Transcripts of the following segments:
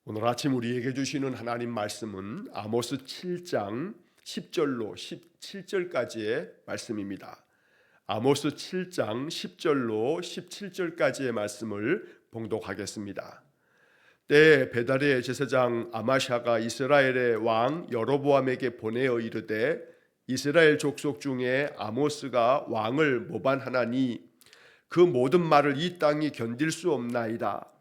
오늘 아침 우리에게 주시는 하나님 말씀은 아모스 7장 10절로 17절까지의 말씀입니다. 아모스 7장 10절로 17절까지의 말씀을 봉독하겠습니다. 때에 베델의 제사장 아마샤가 이스라엘의 왕 여로보암에게 보내어 이르되 이스라엘 족속 중에 아모스가 왕을 모반하나니 그 모든 말을 이 땅이 견딜 수 없나이다.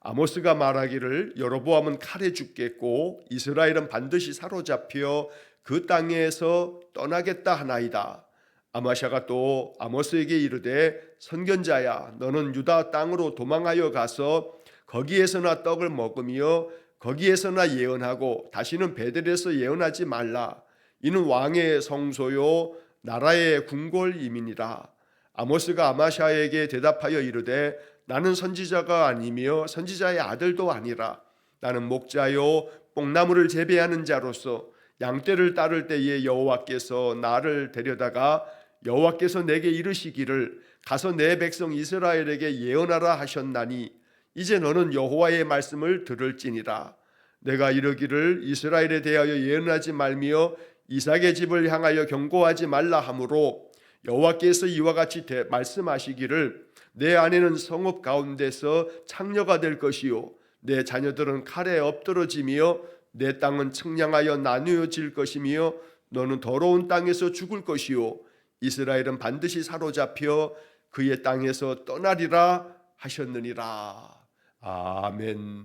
아모스가 말하기를 여로보암은 칼에 죽겠고 이스라엘은 반드시 사로잡혀 그 땅에서 떠나겠다 하나이다. 아마샤가 또 아모스에게 이르되 선견자야, 너는 유다 땅으로 도망하여 가서 거기에서나 떡을 먹으며 거기에서나 예언하고 다시는 베델에서 예언하지 말라. 이는 왕의 성소요 나라의 궁궐임이니라. 아모스가 아마샤에게 대답하여 이르되 나는 선지자가 아니며 선지자의 아들도 아니라 나는 목자요 뽕나무를 재배하는 자로서 양떼를 따를 때에 여호와께서 나를 데려다가 여호와께서 내게 이르시기를 가서 내 백성 이스라엘에게 예언하라 하셨나니 이제 너는 여호와의 말씀을 들을지니라. 내가 이르기를 이스라엘에 대하여 예언하지 말며 이삭의 집을 향하여 경고하지 말라 하므로 여호와께서 이와 같이 말씀하시기를 내 아내는 성읍 가운데서 창녀가 될 것이요 내 자녀들은 칼에 엎드러지며 내 땅은 측량하여 나누어질 것이며 너는 더러운 땅에서 죽을 것이요 이스라엘은 반드시 사로잡혀 그의 땅에서 떠나리라 하셨느니라. 아멘.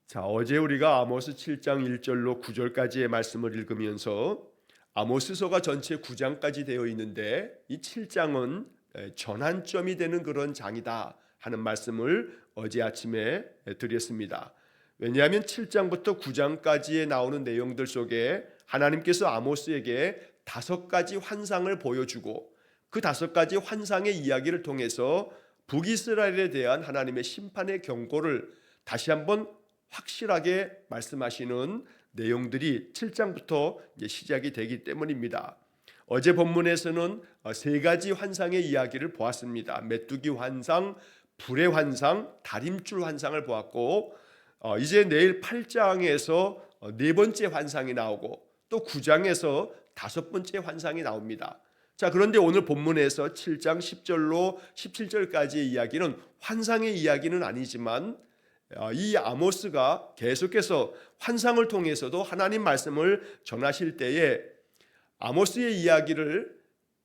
자, 어제 우리가 아모스 7장 1절로 9절까지의 말씀을 읽으면서 아모스서가 전체 9장까지 되어 있는데 이 7장은 전환점이 되는 그런 장이다 하는 말씀을 어제 아침에 드렸습니다. 왜냐하면 7장부터 9장까지에 나오는 내용들 속에 하나님께서 아모스에게 5가지 환상을 보여주고 그 5가지 환상의 이야기를 통해서 북이스라엘에 대한 하나님의 심판의 경고를 다시 한번 확실하게 말씀하시는 내용들이 7장부터 이제 시작이 되기 때문입니다. 어제 본문에서는 3가지 환상의 이야기를 보았습니다. 메뚜기 환상, 불의 환상, 다림줄 환상을 보았고 이제 내일 8장에서 4번째 환상이 나오고 또 9장에서 5번째 환상이 나옵니다. 자, 그런데 오늘 본문에서 7장 10절로 17절까지의 이야기는 환상의 이야기는 아니지만 이 아모스가 계속해서 환상을 통해서도 하나님 말씀을 전하실 때에 아모스의 이야기를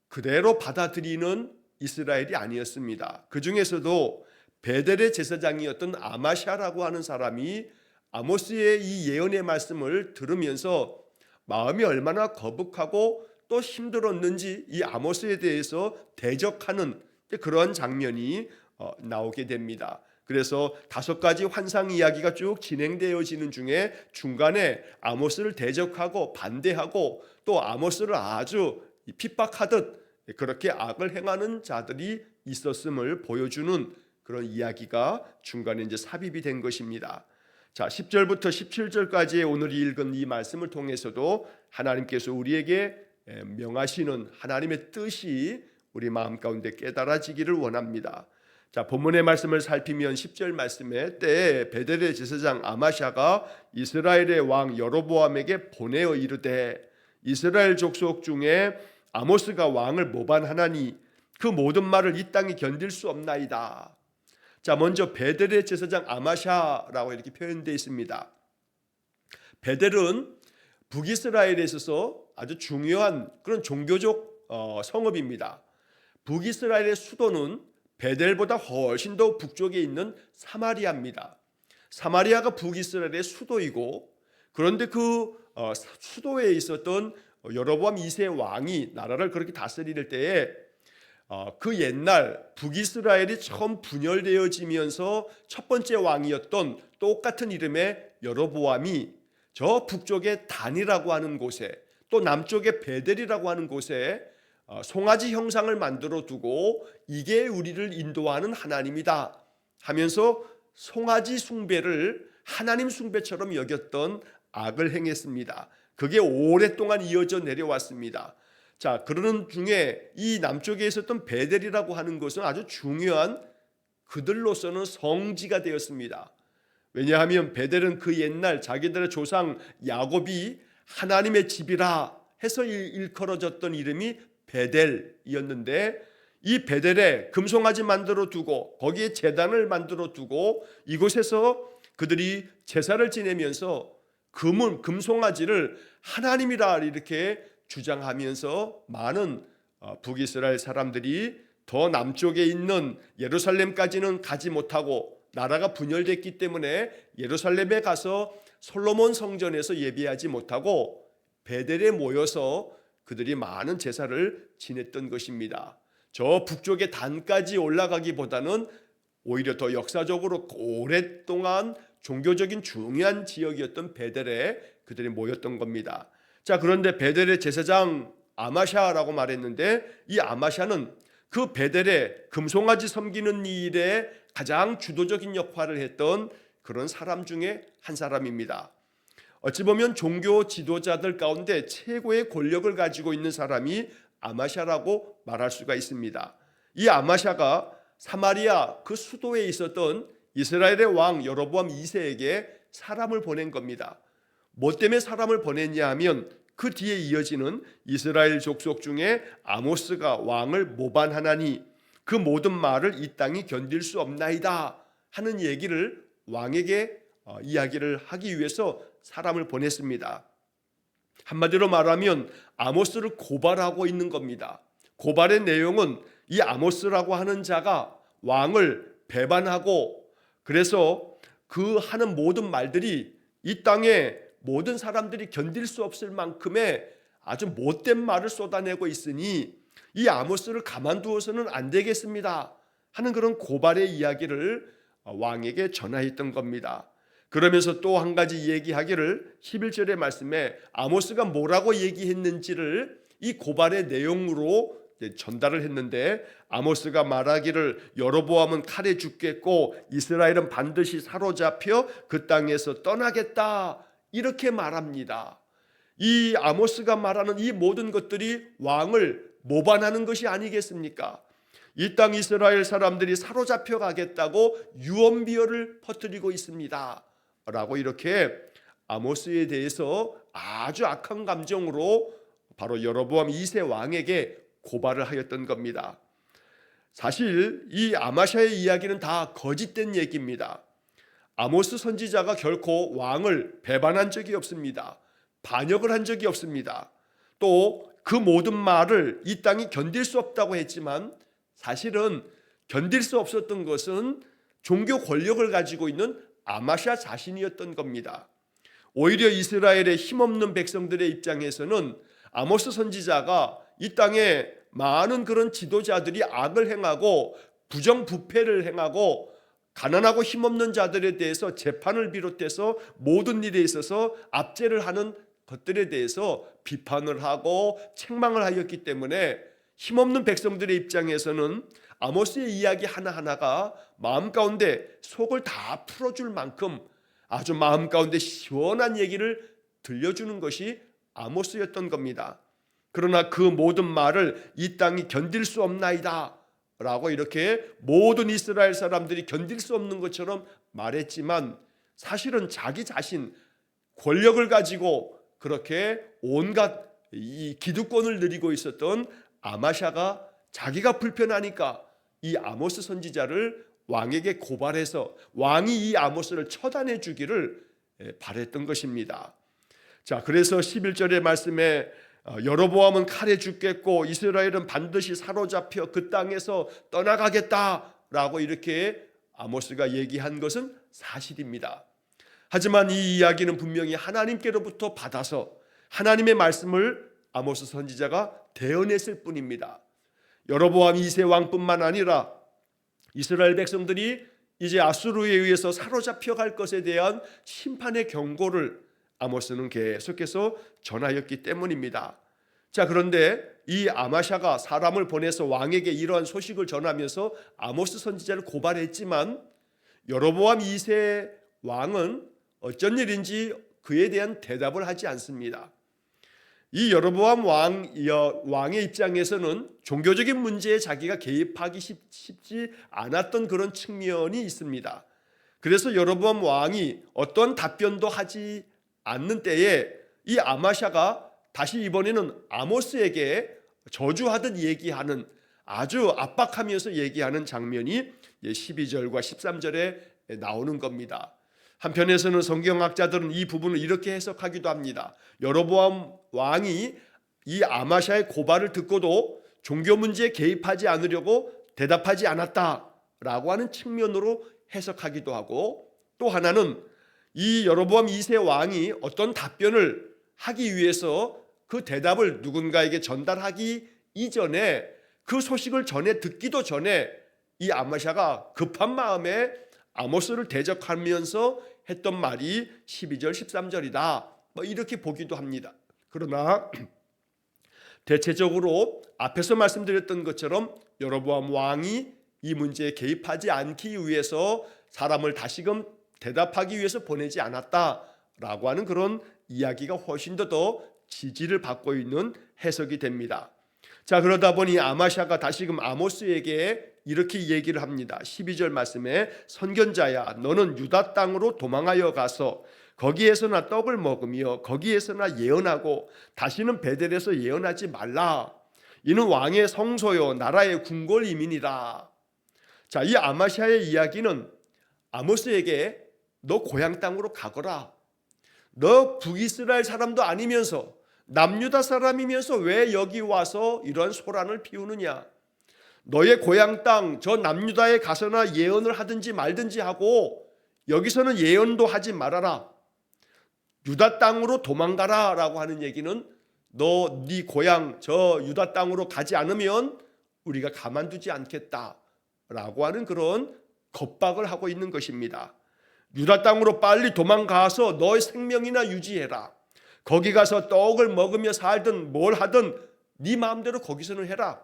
그대로 받아들이는 이스라엘이 아니었습니다. 그 중에서도 베델의 제사장이었던 아마샤라고 하는 사람이 아모스의 이 예언의 말씀을 들으면서 마음이 얼마나 거북하고 또 힘들었는지 이 아모스에 대해서 대적하는 그런 장면이 나오게 됩니다. 그래서 5가지 환상 이야기가 쭉 진행되어지는 중에 중간에 아모스를 대적하고 반대하고 또 아모스를 아주 핍박하듯 그렇게 악을 행하는 자들이 있었음을 보여주는 그런 이야기가 중간에 이제 삽입이 된 것입니다. 자, 10절부터 17절까지의 오늘 읽은 이 말씀을 통해서도 하나님께서 우리에게 명하시는 하나님의 뜻이 우리 마음 가운데 깨달아지기를 원합니다. 자, 본문의 말씀을 살피면 10절 말씀에 때에 베델의 제사장 아마샤가 이스라엘의 왕 여로보암에게 보내어 이르되 이스라엘 족속 중에 아모스가 왕을 모반하나니 그 모든 말을 이 땅이 견딜 수 없나이다. 자, 먼저 베델의 제사장 아마샤라고 이렇게 표현되어 있습니다. 베델은 북이스라엘에 있어서 아주 중요한 그런 종교적 성읍입니다. 북이스라엘의 수도는 베델보다 훨씬 더 북쪽에 있는 사마리아입니다. 사마리아가 북이스라엘의 수도이고 그런데 그 수도에 있었던 여로보암 2세 왕이 나라를 그렇게 다스릴 때에 그 옛날 북이스라엘이 처음 분열되어지면서 첫 번째 왕이었던 똑같은 이름의 여로보암이 저 북쪽의 단이라고 하는 곳에 또 남쪽의 베델이라고 하는 곳에 송아지 형상을 만들어 두고 이게 우리를 인도하는 하나님이다 하면서 송아지 숭배를 하나님 숭배처럼 여겼던 악을 행했습니다. 그게 오랫동안 이어져 내려왔습니다. 자, 그러는 중에 이 남쪽에 있었던 베델이라고 하는 것은 아주 중요한 그들로서는 성지가 되었습니다. 왜냐하면 베델은 그 옛날 자기들의 조상 야곱이 하나님의 집이라 해서 일컬어졌던 이름이 베델이었는데, 이 베델에 금송아지 만들어 두고 거기에 제단을 만들어 두고 이곳에서 그들이 제사를 지내면서 금송아지를 하나님이라 이렇게 주장하면서 많은 북이스라엘 사람들이 더 남쪽에 있는 예루살렘까지는 가지 못하고 나라가 분열됐기 때문에 예루살렘에 가서 솔로몬 성전에서 예배하지 못하고 베델에 모여서 그들이 많은 제사를 지냈던 것입니다. 저 북쪽의 단까지 올라가기보다는 오히려 더 역사적으로 오랫동안 종교적인 중요한 지역이었던 베델에 그들이 모였던 겁니다. 자, 그런데 베델의 제사장 아마샤라고 말했는데, 이 아마샤는 그 베델에 금송아지 섬기는 일에 가장 주도적인 역할을 했던 그런 사람 중에 한 사람입니다. 어찌 보면 종교 지도자들 가운데 최고의 권력을 가지고 있는 사람이 아마샤라고 말할 수가 있습니다. 이 아마샤가 사마리아 그 수도에 있었던 이스라엘의 왕 여로보암 2세에게 사람을 보낸 겁니다. 뭐 때문에 사람을 보냈냐 하면 그 뒤에 이어지는 이스라엘 족속 중에 아모스가 왕을 모반하나니 그 모든 말을 이 땅이 견딜 수 없나이다 하는 얘기를 왕에게 이야기를 하기 위해서 사람을 보냈습니다. 한마디로 말하면 아모스를 고발하고 있는 겁니다. 고발의 내용은 이 아모스라고 하는 자가 왕을 배반하고, 그래서 그 하는 모든 말들이 이 땅에 모든 사람들이 견딜 수 없을 만큼의 아주 못된 말을 쏟아내고 있으니 이 아모스를 가만두어서는 안 되겠습니다 하는 그런 고발의 이야기를 왕에게 전하였던 겁니다. 그러면서 또 한 가지 얘기하기를 11절의 말씀에 아모스가 뭐라고 얘기했는지를 이 고발의 내용으로 전달을 했는데, 아모스가 말하기를 여로보암은 칼에 죽겠고 이스라엘은 반드시 사로잡혀 그 땅에서 떠나겠다 이렇게 말합니다. 이 아모스가 말하는 이 모든 것들이 왕을 모반하는 것이 아니겠습니까? 이 땅 이스라엘 사람들이 사로잡혀 가겠다고 유언비어를 퍼뜨리고 있습니다 라고 이렇게 아모스에 대해서 아주 악한 감정으로 바로 여로보암 2세 왕에게 고발을 하였던 겁니다. 사실 이 아마샤의 이야기는 다 거짓된 얘기입니다. 아모스 선지자가 결코 왕을 배반한 적이 없습니다. 반역을 한 적이 없습니다. 또 그 모든 말을 이 땅이 견딜 수 없다고 했지만 사실은 견딜 수 없었던 것은 종교 권력을 가지고 있는 아마샤 자신이었던 겁니다. 오히려 이스라엘의 힘없는 백성들의 입장에서는 아모스 선지자가 이 땅에 많은 그런 지도자들이 악을 행하고 부정부패를 행하고 가난하고 힘없는 자들에 대해서 재판을 비롯해서 모든 일에 있어서 압제를 하는 것들에 대해서 비판을 하고 책망을 하였기 때문에 힘없는 백성들의 입장에서는 아모스의 이야기 하나하나가 마음 가운데 속을 다 풀어줄 만큼 아주 마음 가운데 시원한 얘기를 들려주는 것이 아모스였던 겁니다. 그러나 그 모든 말을 이 땅이 견딜 수 없나이다 라고 이렇게 모든 이스라엘 사람들이 견딜 수 없는 것처럼 말했지만, 사실은 자기 자신 권력을 가지고 그렇게 온갖 이 기득권을 누리고 있었던 아마샤가 자기가 불편하니까 이 아모스 선지자를 왕에게 고발해서 왕이 이 아모스를 처단해 주기를 바랬던 것입니다. 자, 그래서 11절의 말씀에 여로보암은 칼에 죽겠고 이스라엘은 반드시 사로잡혀 그 땅에서 떠나가겠다라고 이렇게 아모스가 얘기한 것은 사실입니다. 하지만 이 이야기는 분명히 하나님께로부터 받아서 하나님의 말씀을 아모스 선지자가 대언했을 뿐입니다. 여로보암 2세 왕뿐만 아니라 이스라엘 백성들이 이제 아수르에 의해서 사로잡혀 갈 것에 대한 심판의 경고를 아모스는 계속해서 전하였기 때문입니다. 자, 그런데 이 아마샤가 사람을 보내서 왕에게 이러한 소식을 전하면서 아모스 선지자를 고발했지만 여로보암 2세 왕은 어쩐 일인지 그에 대한 대답을 하지 않습니다. 이 여로보암 왕의 입장에서는 종교적인 문제에 자기가 개입하기 쉽지 않았던 그런 측면이 있습니다. 그래서 여로보암 왕이 어떤 답변도 하지 않는 때에 이 아마샤가 다시 이번에는 아모스에게 저주하듯 얘기하는, 아주 압박하면서 얘기하는 장면이 12절과 13절에 나오는 겁니다. 한편에서는 성경학자들은 이 부분을 이렇게 해석하기도 합니다. 여로보암 왕이 이 아마샤의 고발을 듣고도 종교 문제에 개입하지 않으려고 대답하지 않았다라고 하는 측면으로 해석하기도 하고, 또 하나는 이 여로보암 2세 왕이 어떤 답변을 하기 위해서 그 대답을 누군가에게 전달하기 이전에, 그 소식을 전에 듣기도 전에 이 아마샤가 급한 마음에 아모스를 대적하면서 했던 말이 12절 13절이다 이렇게 보기도 합니다. 그러나 대체적으로 앞에서 말씀드렸던 것처럼 여로보암 왕이 이 문제에 개입하지 않기 위해서 사람을 다시금 대답하기 위해서 보내지 않았다라고 하는 그런 이야기가 훨씬 더 지지를 받고 있는 해석이 됩니다. 자, 그러다 보니 아마샤가 다시금 아모스에게 이렇게 얘기를 합니다. 12절 말씀에 선견자야, 너는 유다 땅으로 도망하여 가서 거기에서나 떡을 먹으며 거기에서나 예언하고 다시는 베델에서 예언하지 말라. 이는 왕의 성소요 나라의 궁궐이민이라. 자, 이 아마샤의 이야기는 아모스에게 너 고향 땅으로 가거라. 너 북이스라엘 사람도 아니면서 남유다 사람이면서 왜 여기 와서 이런 소란을 피우느냐. 너의 고향 땅 저 남유다에 가서나 예언을 하든지 말든지 하고 여기서는 예언도 하지 말아라. 유다 땅으로 도망가라 라고 하는 얘기는 너 네 고향 저 유다 땅으로 가지 않으면 우리가 가만두지 않겠다 라고 하는 그런 겁박을 하고 있는 것입니다. 유다 땅으로 빨리 도망가서 너의 생명이나 유지해라. 거기 가서 떡을 먹으며 살든 뭘 하든 네 마음대로 거기서는 해라.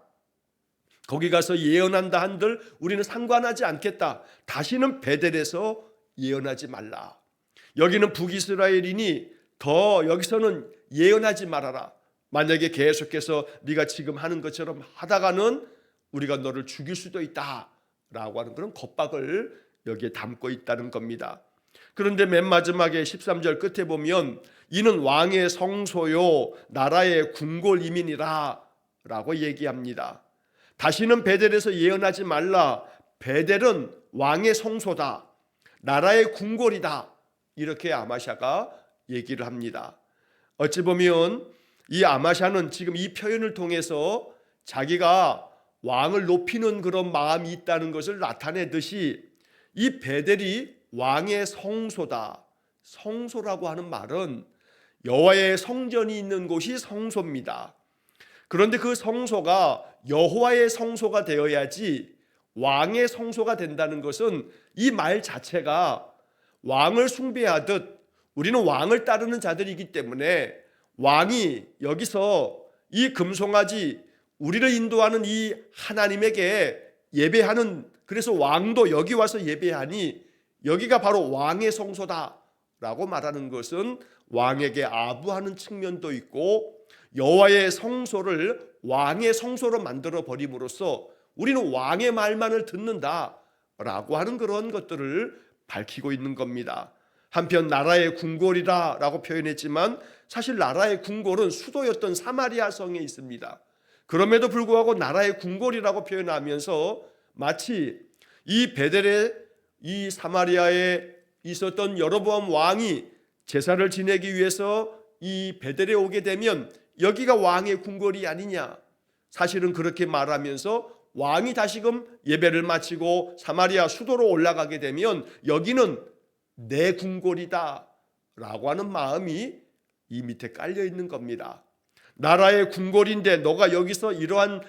거기 가서 예언한다 한들 우리는 상관하지 않겠다. 다시는 베델에서 예언하지 말라. 여기는 북이스라엘이니 더 여기서는 예언하지 말아라. 만약에 계속해서 네가 지금 하는 것처럼 하다가는 우리가 너를 죽일 수도 있다 라고 하는 그런 겁박을 여기에 담고 있다는 겁니다. 그런데 맨 마지막에 13절 끝에 보면 이는 왕의 성소요 나라의 궁궐이민이라 라고 얘기합니다. 다시는 베델에서 예언하지 말라. 베델은 왕의 성소다. 나라의 궁궐이다. 이렇게 아마샤가 얘기를 합니다. 어찌 보면 이 아마샤는 지금 이 표현을 통해서 자기가 왕을 높이는 그런 마음이 있다는 것을 나타내듯이 이 베델이 왕의 성소다. 성소라고 하는 말은 여호와의 성전이 있는 곳이 성소입니다. 그런데 그 성소가 여호와의 성소가 되어야지 왕의 성소가 된다는 것은 이 말 자체가 왕을 숭배하듯 우리는 왕을 따르는 자들이기 때문에 왕이 여기서 이 금송아지 우리를 인도하는 이 하나님에게 예배하는, 그래서 왕도 여기 와서 예배하니 여기가 바로 왕의 성소다라고 말하는 것은 왕에게 아부하는 측면도 있고 여호와의 성소를 왕의 성소로 만들어 버림으로써 우리는 왕의 말만을 듣는다라고 하는 그런 것들을 밝히고 있는 겁니다. 한편 나라의 궁궐이라고 표현했지만 사실 나라의 궁궐은 수도였던 사마리아 성에 있습니다. 그럼에도 불구하고 나라의 궁궐이라고 표현하면서 마치 이 베델의 이 사마리아에 있었던 여로보암 왕이 제사를 지내기 위해서 이 베델에 오게 되면 여기가 왕의 궁궐이 아니냐. 사실은 그렇게 말하면서 왕이 다시금 예배를 마치고 사마리아 수도로 올라가게 되면 여기는 내 궁궐이다 라고 하는 마음이 이 밑에 깔려 있는 겁니다. 나라의 궁궐인데 너가 여기서 이러한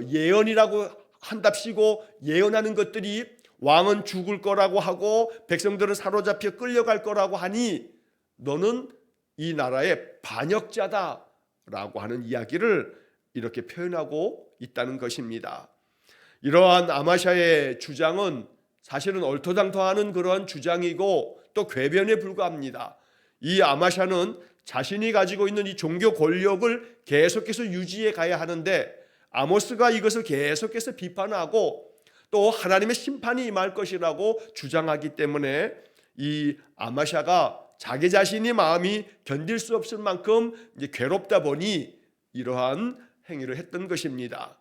예언이라고 한답시고 예언하는 것들이 왕은 죽을 거라고 하고 백성들은 사로잡혀 끌려갈 거라고 하니 너는 이 나라의 반역자다 라고 하는 이야기를 이렇게 표현하고 있다는 것입니다. 이러한 아마샤의 주장은 사실은 얼토당토하는 그러한 주장이고 또 궤변에 불과합니다. 이 아마샤는 자신이 가지고 있는 이 종교 권력을 계속해서 유지해 가야 하는데 아모스가 이것을 계속해서 비판하고 또 하나님의 심판이 임할 것이라고 주장하기 때문에 이 아마샤가 자기 자신이 마음이 견딜 수 없을 만큼 이제 괴롭다 보니 이러한 행위를 했던 것입니다.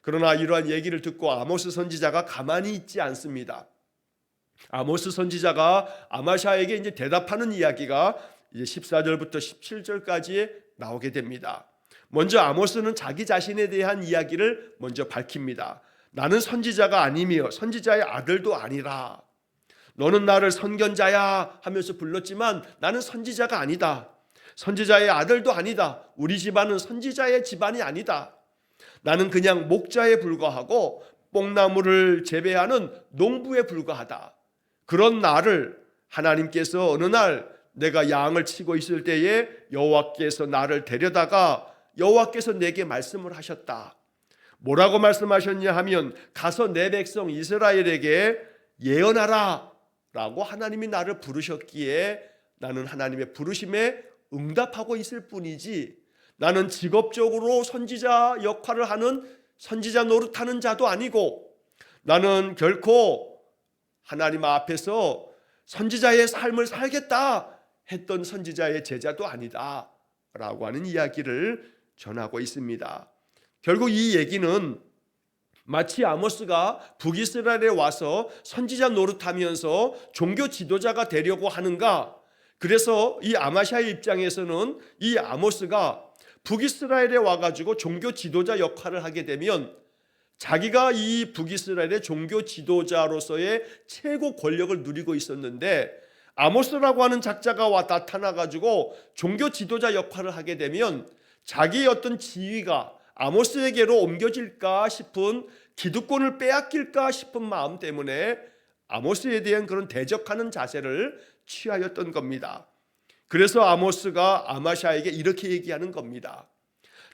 그러나 이러한 얘기를 듣고 아모스 선지자가 가만히 있지 않습니다. 아모스 선지자가 아마샤에게 이제 대답하는 이야기가 이제 14절부터 17절까지에 나오게 됩니다. 먼저 아모스는 자기 자신에 대한 이야기를 먼저 밝힙니다. 나는 선지자가 아니며 선지자의 아들도 아니라 너는 나를 선견자야 하면서 불렀지만 나는 선지자가 아니다. 선지자의 아들도 아니다. 우리 집안은 선지자의 집안이 아니다. 나는 그냥 목자에 불과하고 뽕나무를 재배하는 농부에 불과하다. 그런 나를 하나님께서 어느 날 내가 양을 치고 있을 때에 여호와께서 나를 데려다가 여호와께서 내게 말씀을 하셨다. 뭐라고 말씀하셨냐 하면 가서 내 백성 이스라엘에게 예언하라 라고 하나님이 나를 부르셨기에 나는 하나님의 부르심에 응답하고 있을 뿐이지 나는 직업적으로 선지자 역할을 하는 선지자 노릇하는 자도 아니고 나는 결코 하나님 앞에서 선지자의 삶을 살겠다 했던 선지자의 제자도 아니다 라고 하는 이야기를 전하고 있습니다. 결국 이 얘기는 마치 아모스가 북이스라엘에 와서 선지자 노릇하면서 종교 지도자가 되려고 하는가, 그래서 이 아마샤의 입장에서는 이 아모스가 북이스라엘에 와가지고 종교 지도자 역할을 하게 되면 자기가 이 북이스라엘의 종교 지도자로서의 최고 권력을 누리고 있었는데 아모스라고 하는 작자가 나타나가지고 종교 지도자 역할을 하게 되면 자기의 어떤 지위가 아모스에게로 옮겨질까 싶은, 기득권을 빼앗길까 싶은 마음 때문에 아모스에 대한 그런 대적하는 자세를 취하였던 겁니다. 그래서 아모스가 아마샤에게 이렇게 얘기하는 겁니다.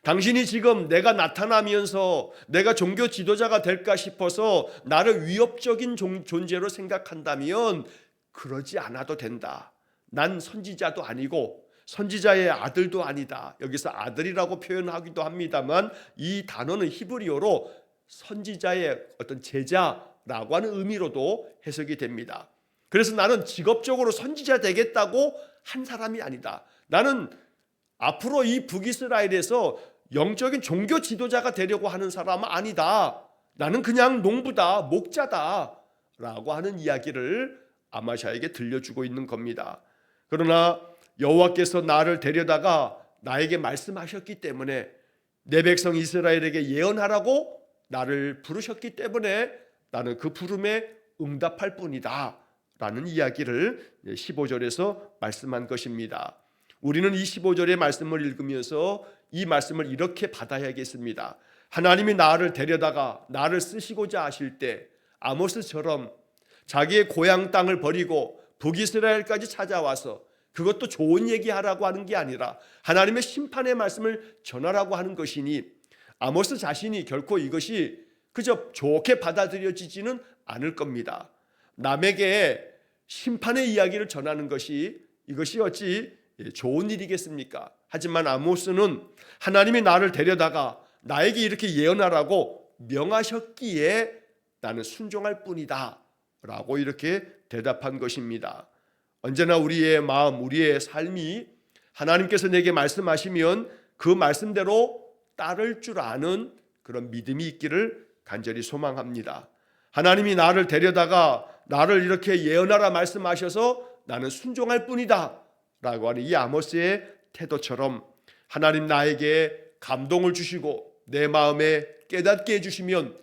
당신이 지금 내가 나타나면서 내가 종교 지도자가 될까 싶어서 나를 위협적인 존재로 생각한다면 그러지 않아도 된다. 난 선지자도 아니고 선지자의 아들도 아니다. 여기서 아들이라고 표현하기도 합니다만 이 단어는 히브리어로 선지자의 어떤 제자라고 하는 의미로도 해석이 됩니다. 그래서 나는 직업적으로 선지자 되겠다고 한 사람이 아니다. 나는 앞으로 이 북이스라엘에서 영적인 종교 지도자가 되려고 하는 사람은 아니다. 나는 그냥 농부다, 목자다 라고 하는 이야기를 아마샤에게 들려주고 있는 겁니다. 그러나 여호와께서 나를 데려다가 나에게 말씀하셨기 때문에 내 백성 이스라엘에게 예언하라고 나를 부르셨기 때문에 나는 그 부름에 응답할 뿐이다 라는 이야기를 15절에서 말씀한 것입니다. 우리는 이 15절의 말씀을 읽으면서 이 말씀을 이렇게 받아야겠습니다. 하나님이 나를 데려다가 나를 쓰시고자 하실 때 아모스처럼 자기의 고향 땅을 버리고 북이스라엘까지 찾아와서 그것도 좋은 얘기하라고 하는 게 아니라 하나님의 심판의 말씀을 전하라고 하는 것이니 아모스 자신이 결코 이것이 그저 좋게 받아들여지지는 않을 겁니다. 남에게 심판의 이야기를 전하는 것이 이것이 어찌 좋은 일이겠습니까? 하지만 아모스는 하나님이 나를 데려다가 나에게 이렇게 예언하라고 명하셨기에 나는 순종할 뿐이다 라고 이렇게 대답한 것입니다. 언제나 우리의 마음, 우리의 삶이 하나님께서 내게 말씀하시면 그 말씀대로 따를 줄 아는 그런 믿음이 있기를 간절히 소망합니다. 하나님이 나를 데려다가 나를 이렇게 예언하라 말씀하셔서 나는 순종할 뿐이다 라고 하는 이 아모스의 태도처럼 하나님 나에게 감동을 주시고 내 마음에 깨닫게 해주시면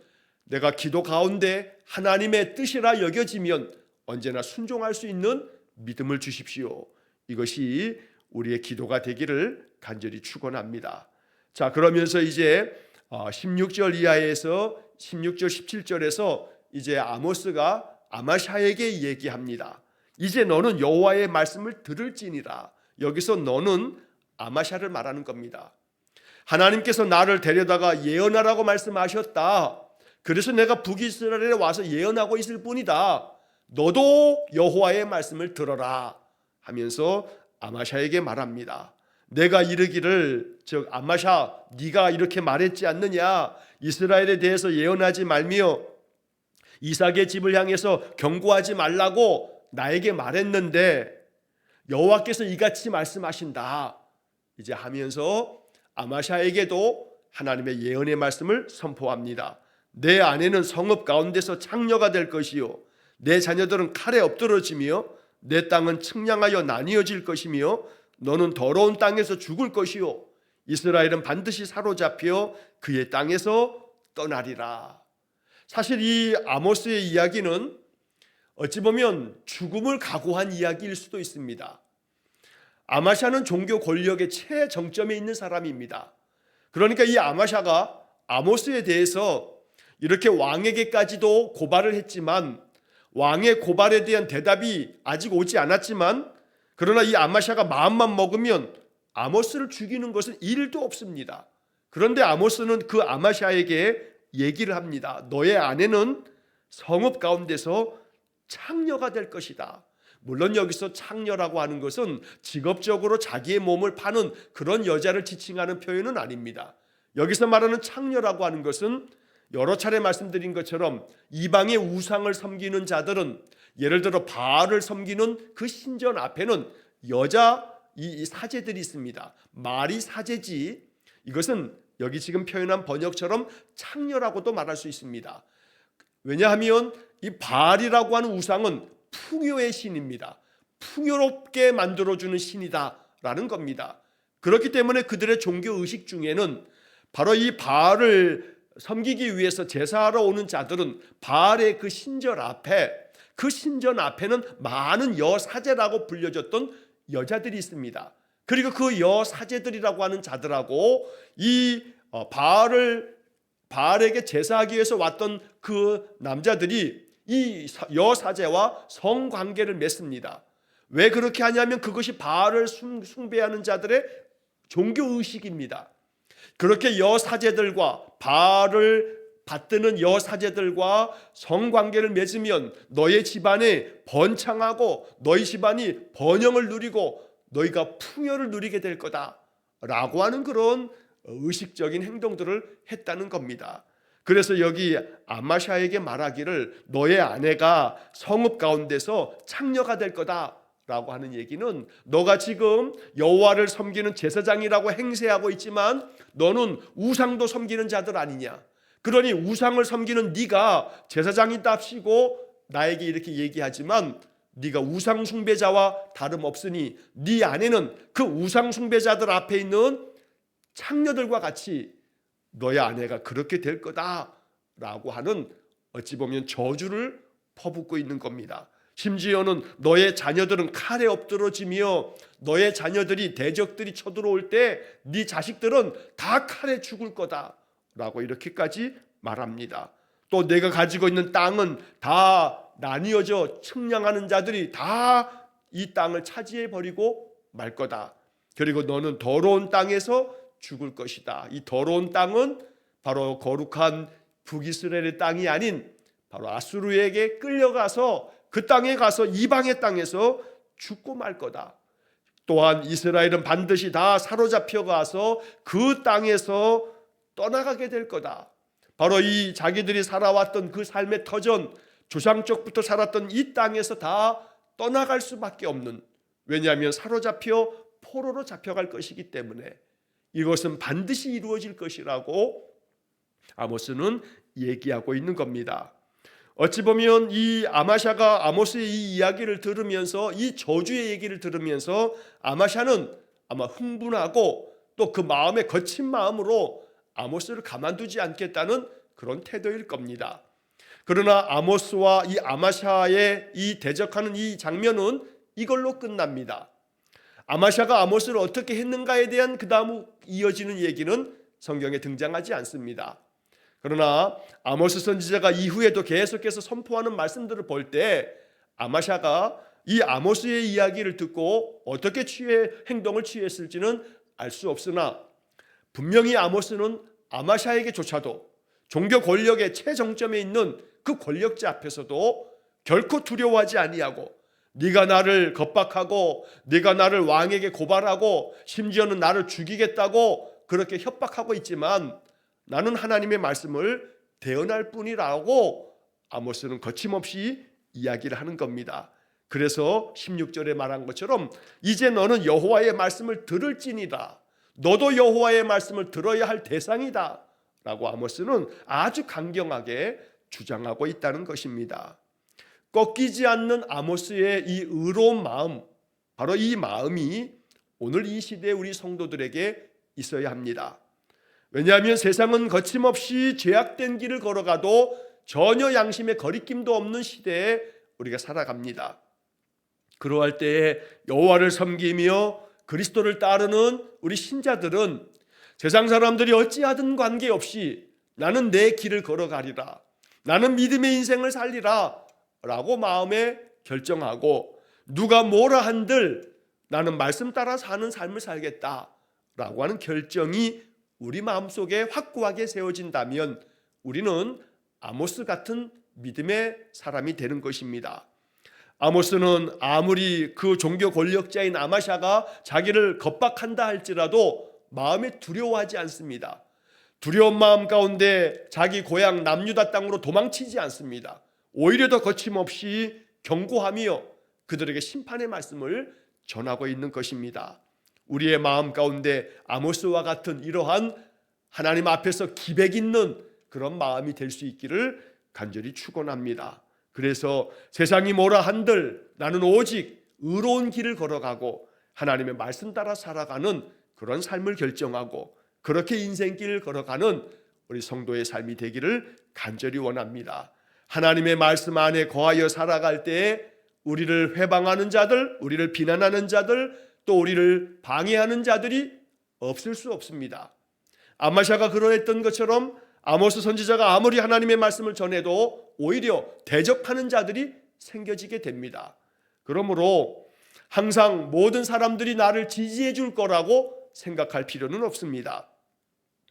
내가 기도 가운데 하나님의 뜻이라 여겨지면 언제나 순종할 수 있는 믿음을 주십시오. 이것이 우리의 기도가 되기를 간절히 축원합니다. 자, 그러면서 이제 16절 이하에서 16절 17절에서 이제 아모스가 아마샤에게 얘기합니다. 이제 너는 여호와의 말씀을 들을지니라. 여기서 너는 아마샤를 말하는 겁니다. 하나님께서 나를 데려다가 예언하라고 말씀하셨다. 그래서 내가 북이스라엘에 와서 예언하고 있을 뿐이다. 너도 여호와의 말씀을 들어라 하면서 아마샤에게 말합니다. 내가 이르기를 즉 아마샤 네가 이렇게 말했지 않느냐, 이스라엘에 대해서 예언하지 말며 이삭의 집을 향해서 경고하지 말라고 나에게 말했는데 여호와께서 이같이 말씀하신다 이제 하면서 아마샤에게도 하나님의 예언의 말씀을 선포합니다. 내 아내는 성읍 가운데서 창녀가 될 것이요 내 자녀들은 칼에 엎드러지며 내 땅은 측량하여 나뉘어질 것이며 너는 더러운 땅에서 죽을 것이요 이스라엘은 반드시 사로잡혀 그의 땅에서 떠나리라. 사실 이 아모스의 이야기는 어찌 보면 죽음을 각오한 이야기일 수도 있습니다. 아마샤는 종교 권력의 최정점에 있는 사람입니다. 그러니까 이 아마샤가 아모스에 대해서 이렇게 왕에게까지도 고발을 했지만 왕의 고발에 대한 대답이 아직 오지 않았지만 그러나 이 아마샤가 마음만 먹으면 아모스를 죽이는 것은 일도 없습니다. 그런데 아모스는 그 아마샤에게 얘기를 합니다. 너의 아내는 성읍 가운데서 창녀가 될 것이다. 물론 여기서 창녀라고 하는 것은 직업적으로 자기의 몸을 파는 그런 여자를 지칭하는 표현은 아닙니다. 여기서 말하는 창녀라고 하는 것은 여러 차례 말씀드린 것처럼 이방의 우상을 섬기는 자들은 예를 들어 바알을 섬기는 그 신전 앞에는 여자 이 사제들이 있습니다. 말이 사제지 이것은 여기 지금 표현한 번역처럼 창녀라고도 말할 수 있습니다. 왜냐하면 이 바알이라고 하는 우상은 풍요의 신입니다. 풍요롭게 만들어주는 신이다라는 겁니다. 그렇기 때문에 그들의 종교 의식 중에는 바로 이 바알을 섬기기 위해서 제사하러 오는 자들은 바알의 그 신전 앞에는 많은 여사제라고 불려졌던 여자들이 있습니다. 그리고 그 여사제들이라고 하는 자들하고 이 바알에게 제사하기 위해서 왔던 그 남자들이 이 여사제와 성관계를 맺습니다. 왜 그렇게 하냐면 그것이 바알을 숭배하는 자들의 종교의식입니다. 그렇게 여사제들과 바알을 받드는 여사제들과 성관계를 맺으면 너의 집안에 번창하고 너희 집안이 번영을 누리고 너희가 풍요를 누리게 될 거다라고 하는 그런 의식적인 행동들을 했다는 겁니다. 그래서 여기 아마샤에게 말하기를 너의 아내가 성읍 가운데서 창녀가 될 거다라고 하는 얘기는 너가 지금 여호와를 섬기는 제사장이라고 행세하고 있지만 너는 우상도 섬기는 자들 아니냐. 그러니 우상을 섬기는 네가 제사장이답시고 나에게 이렇게 얘기하지만 네가 우상 숭배자와 다름없으니 네 아내는 그 우상 숭배자들 앞에 있는 창녀들과 같이 너의 아내가 그렇게 될 거다라고 하는 어찌 보면 저주를 퍼붓고 있는 겁니다. 심지어는 너의 자녀들은 칼에 엎드러지며 너의 자녀들이 대적들이 쳐들어올 때 네 자식들은 다 칼에 죽을 거다라고 이렇게까지 말합니다. 또 내가 가지고 있는 땅은 다 나뉘어져 측량하는 자들이 다 이 땅을 차지해 버리고 말 거다. 그리고 너는 더러운 땅에서 죽을 것이다. 이 더러운 땅은 바로 거룩한 북이스라엘의 땅이 아닌 바로 아수르에게 끌려가서 그 땅에 가서 이방의 땅에서 죽고 말 거다. 또한 이스라엘은 반드시 다 사로잡혀 가서 그 땅에서 떠나가게 될 거다. 바로 이 자기들이 살아왔던 그 삶의 터전, 조상적부터 살았던 이 땅에서 다 떠나갈 수밖에 없는, 왜냐하면 사로잡혀 포로로 잡혀갈 것이기 때문에 이것은 반드시 이루어질 것이라고 아모스는 얘기하고 있는 겁니다. 어찌 보면 이 아마샤가 아모스의 이 이야기를 들으면서 이 저주의 얘기를 들으면서 아마샤는 아마 흥분하고 또 그 마음에 거친 마음으로 아모스를 가만두지 않겠다는 그런 태도일 겁니다. 그러나 아모스와 이 아마샤의 이 대적하는 이 장면은 이걸로 끝납니다. 아마샤가 아모스를 어떻게 했는가에 대한 그 다음 이어지는 얘기는 성경에 등장하지 않습니다. 그러나 아모스 선지자가 이후에도 계속해서 선포하는 말씀들을 볼 때 아마샤가 이 아모스의 이야기를 듣고 어떻게 행동을 취했을지는 알 수 없으나 분명히 아모스는 아마샤에게조차도 종교 권력의 최정점에 있는 그 권력자 앞에서도 결코 두려워하지 아니하고 네가 나를 겁박하고 네가 나를 왕에게 고발하고 심지어는 나를 죽이겠다고 그렇게 협박하고 있지만 나는 하나님의 말씀을 대언할 뿐이라고 아모스는 거침없이 이야기를 하는 겁니다. 그래서 16절에 말한 것처럼 이제 너는 여호와의 말씀을 들을지니라. 너도 여호와의 말씀을 들어야 할 대상이다 라고 아모스는 아주 강경하게 주장하고 있다는 것입니다. 꺾이지 않는 아모스의 이 의로운 마음, 바로 이 마음이 오늘 이 시대에 우리 성도들에게 있어야 합니다. 왜냐하면 세상은 거침없이 죄악된 길을 걸어가도 전혀 양심의 거리낌도 없는 시대에 우리가 살아갑니다. 그러할 때에 여호와를 섬기며 그리스도를 따르는 우리 신자들은 세상 사람들이 어찌하든 관계없이 나는 내 길을 걸어가리라, 나는 믿음의 인생을 살리라 라고 마음에 결정하고 누가 뭐라 한들 나는 말씀 따라 사는 삶을 살겠다 라고 하는 결정이 우리 마음속에 확고하게 세워진다면 우리는 아모스 같은 믿음의 사람이 되는 것입니다. 아모스는 아무리 그 종교 권력자인 아마샤가 자기를 겁박한다 할지라도 마음에 두려워하지 않습니다. 두려운 마음 가운데 자기 고향 남유다 땅으로 도망치지 않습니다. 오히려 더 거침없이 경고하며 그들에게 심판의 말씀을 전하고 있는 것입니다. 우리의 마음 가운데 아모스와 같은 이러한 하나님 앞에서 기백 있는 그런 마음이 될 수 있기를 간절히 축원합니다. 그래서 세상이 뭐라 한들 나는 오직 의로운 길을 걸어가고 하나님의 말씀 따라 살아가는 그런 삶을 결정하고 그렇게 인생길을 걸어가는 우리 성도의 삶이 되기를 간절히 원합니다. 하나님의 말씀 안에 거하여 살아갈 때에 우리를 회방하는 자들, 우리를 비난하는 자들, 또 우리를 방해하는 자들이 없을 수 없습니다. 아마샤가 그러했던 것처럼 아모스 선지자가 아무리 하나님의 말씀을 전해도 오히려 대적하는 자들이 생겨지게 됩니다. 그러므로 항상 모든 사람들이 나를 지지해 줄 거라고 생각할 필요는 없습니다.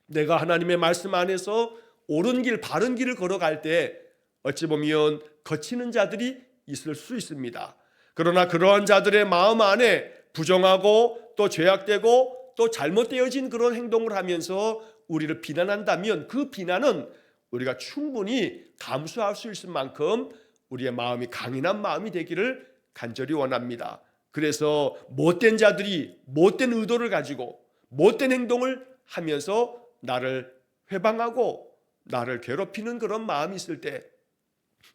내가 하나님의 말씀 안에서 옳은 길, 바른 길을 걸어갈 때 어찌 보면 거치는 자들이 있을 수 있습니다. 그러나 그러한 자들의 마음 안에 부정하고 또 죄악되고 또 잘못되어진 그런 행동을 하면서 우리를 비난한다면 그 비난은 우리가 충분히 감수할 수 있을 만큼 우리의 마음이 강인한 마음이 되기를 간절히 원합니다. 그래서 못된 자들이 못된 의도를 가지고 못된 행동을 하면서 나를 회방하고 나를 괴롭히는 그런 마음이 있을 때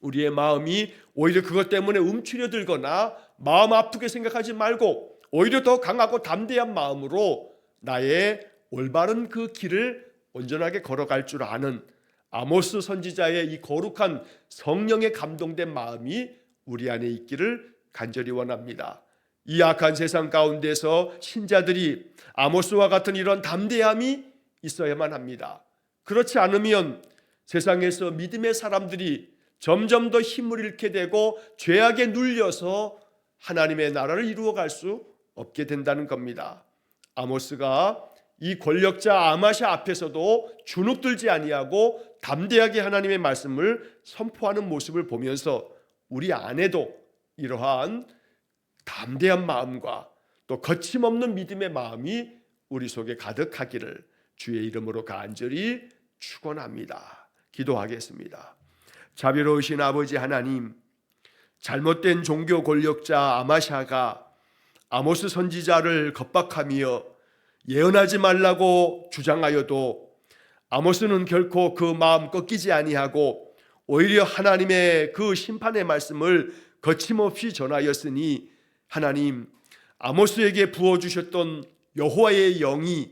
우리의 마음이 오히려 그것 때문에 움츠려들거나 마음 아프게 생각하지 말고 오히려 더 강하고 담대한 마음으로 나의 올바른 그 길을 온전하게 걸어갈 줄 아는 아모스 선지자의 이 거룩한 성령에 감동된 마음이 우리 안에 있기를 간절히 원합니다. 이 악한 세상 가운데서 신자들이 아모스와 같은 이런 담대함이 있어야만 합니다. 그렇지 않으면 세상에서 믿음의 사람들이 점점 더 힘을 잃게 되고 죄악에 눌려서 하나님의 나라를 이루어갈 수 없게 된다는 겁니다. 아모스가 이 권력자 아마샤 앞에서도 주눅들지 아니하고 담대하게 하나님의 말씀을 선포하는 모습을 보면서 우리 안에도 이러한 담대한 마음과 또 거침없는 믿음의 마음이 우리 속에 가득하기를 주의 이름으로 간절히 축원합니다. 기도하겠습니다. 자비로우신 아버지 하나님, 잘못된 종교 권력자 아마샤가 아모스 선지자를 겁박하며 예언하지 말라고 주장하여도 아모스는 결코 그 마음 꺾이지 아니하고 오히려 하나님의 그 심판의 말씀을 거침없이 전하였으니 하나님, 아모스에게 부어주셨던 여호와의 영이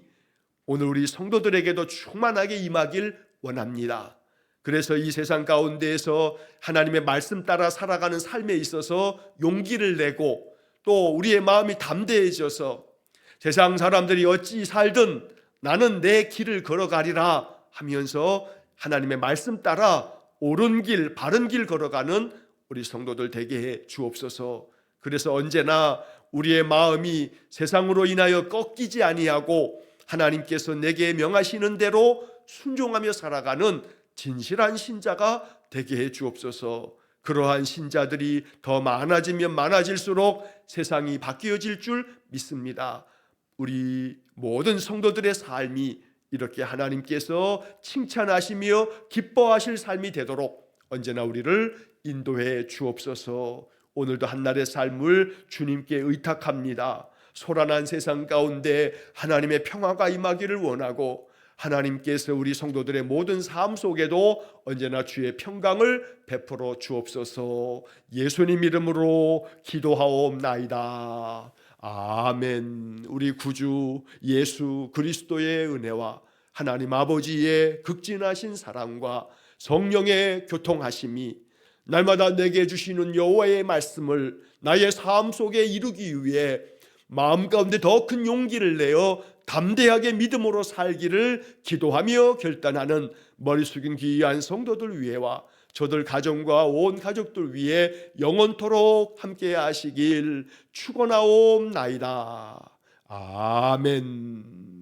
오늘 우리 성도들에게도 충만하게 임하길 원합니다. 그래서 이 세상 가운데에서 하나님의 말씀 따라 살아가는 삶에 있어서 용기를 내고 또 우리의 마음이 담대해져서 세상 사람들이 어찌 살든 나는 내 길을 걸어가리라 하면서 하나님의 말씀 따라 옳은 길, 바른 길 걸어가는 우리 성도들 되게 해 주옵소서. 그래서 언제나 우리의 마음이 세상으로 인하여 꺾이지 아니하고 하나님께서 내게 명하시는 대로 순종하며 살아가는 진실한 신자가 되게 해 주옵소서. 그러한 신자들이 더 많아지면 많아질수록 세상이 바뀌어질 줄 믿습니다. 우리 모든 성도들의 삶이 이렇게 하나님께서 칭찬하시며 기뻐하실 삶이 되도록 언제나 우리를 인도해 주옵소서. 오늘도 한날의 삶을 주님께 의탁합니다. 소란한 세상 가운데 하나님의 평화가 임하기를 원하고 하나님께서 우리 성도들의 모든 삶 속에도 언제나 주의 평강을 베풀어 주옵소서. 예수님 이름으로 기도하옵나이다. 아멘. 우리 구주 예수 그리스도의 은혜와 하나님 아버지의 극진하신 사랑과 성령의 교통하심이 날마다 내게 주시는 여호와의 말씀을 나의 삶 속에 이루기 위해 마음 가운데 더 큰 용기를 내어 담대하게 믿음으로 살기를 기도하며 결단하는 머리 숙인 귀한 성도들 위해와 저들 가정과 온 가족들 위해 영원토록 함께 하시길 축원하옵나이다. 아멘.